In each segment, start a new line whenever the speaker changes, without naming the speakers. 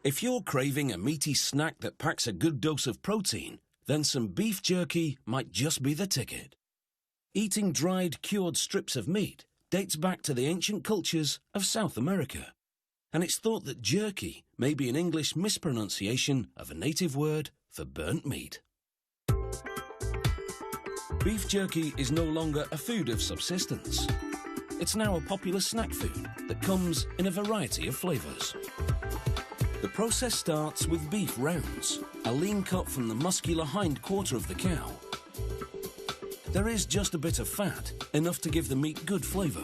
If you're craving a meaty snack that packs a good dose of protein, then some beef jerky might just be the ticket. Eating dried, cured strips of meat dates back to the ancient cultures of South America, and it's thought that jerky may be an English mispronunciation of a native word for burnt meat. Beef jerky is no longer a food of subsistence. It's now a popular snack food that comes in a variety of flavours. The process starts with beef rounds, a lean cut from the muscular hind quarter of the cow. There is just a bit of fat, enough to give the meat good flavour.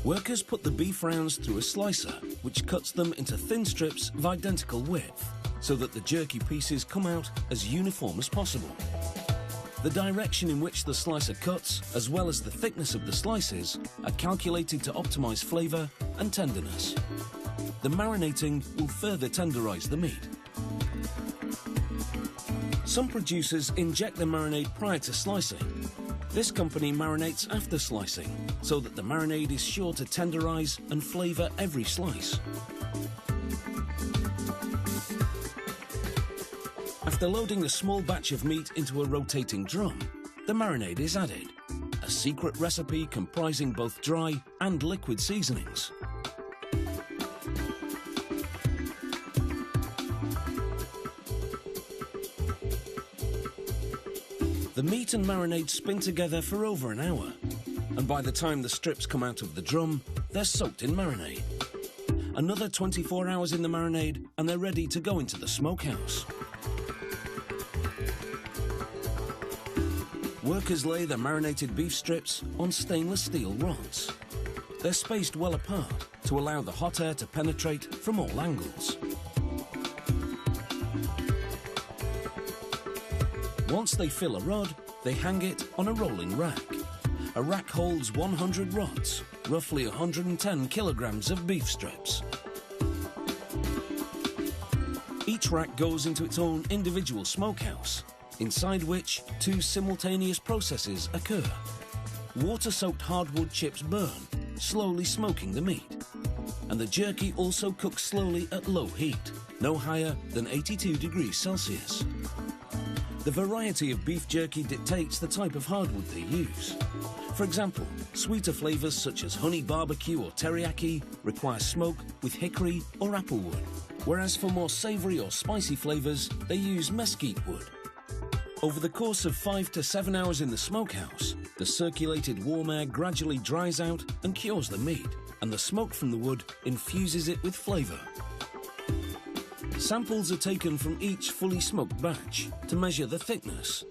Workers put the beef rounds through a slicer, which cuts them into thin strips of identical width, so that the jerky pieces come out as uniform as possible. The direction in which the slicer cuts, as well as the thickness of the slices, are calculated to optimise flavour and tenderness. The marinating will further tenderise the meat. Some producers inject the marinade prior to slicing. This company marinates after slicing, so that the marinade is sure to tenderise and flavour every slice. After loading a small batch of meat into a rotating drum, the marinade is added, a secret recipe comprising both dry and liquid seasonings. The meat and marinade spin together for over an hour, and by the time the strips come out of the drum, they're soaked in marinade. Another 24 hours in the marinade, and they're ready to go into the smokehouse. Workers lay the marinated beef strips on stainless steel rods. They're spaced well apart to allow the hot air to penetrate from all angles. Once they fill a rod, they hang it on a rolling rack. A rack holds 100 rods, roughly 110 kilograms of beef strips. Each rack goes into its own individual smokehouse, inside which two simultaneous processes occur. Water-soaked hardwood chips burn, slowly smoking the meat. And the jerky also cooks slowly at low heat, no higher than 82 degrees Celsius. The variety of beef jerky dictates the type of hardwood they use. For example, sweeter flavours such as honey barbecue or teriyaki require smoke with hickory or applewood, whereas for more savoury or spicy flavours, they use mesquite wood. Over the course of 5 to 7 hours in the smokehouse, the circulated warm air gradually dries out and cures the meat, and the smoke from the wood infuses it with flavour. Samples are taken from each fully smoked batch to measure the thickness.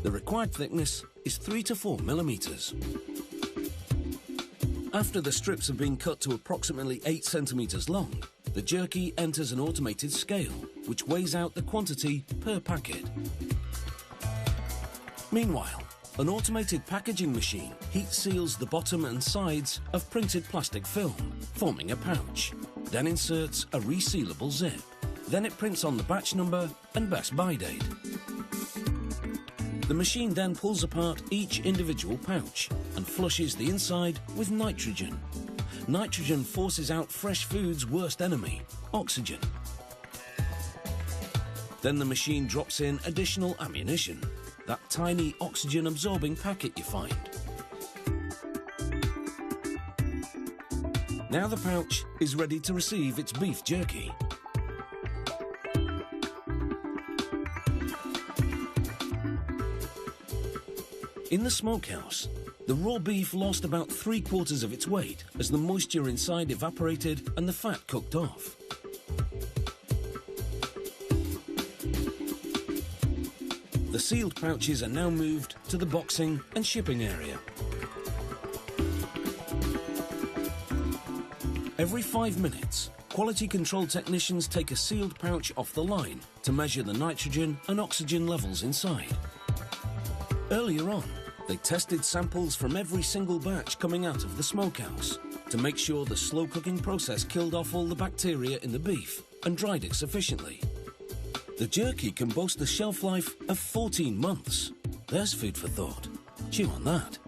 The required thickness is 3 to 4 millimetres. After the strips have been cut to approximately 8 centimetres long, the jerky enters an automated scale, which weighs out the quantity per packet. Meanwhile, an automated packaging machine heat seals the bottom and sides of printed plastic film, forming a pouch, then inserts a resealable zip. Then it prints on the batch number and best buy date. The machine then pulls apart each individual pouch and flushes the inside with nitrogen. Nitrogen forces out fresh food's worst enemy, oxygen. Then the machine drops in additional ammunition, that tiny oxygen-absorbing packet you find. Now the pouch is ready to receive its beef jerky. In the smokehouse, the raw beef lost about 3/4 of its weight as the moisture inside evaporated and the fat cooked off. The sealed pouches are now moved to the boxing and shipping area. Every 5 minutes, quality control technicians take a sealed pouch off the line to measure the nitrogen and oxygen levels inside. Earlier on, they tested samples from every single batch coming out of the smokehouse to make sure the slow cooking process killed off all the bacteria in the beef and dried it sufficiently. The jerky can boast a shelf life of 14 months. There's food for thought. Chew on that.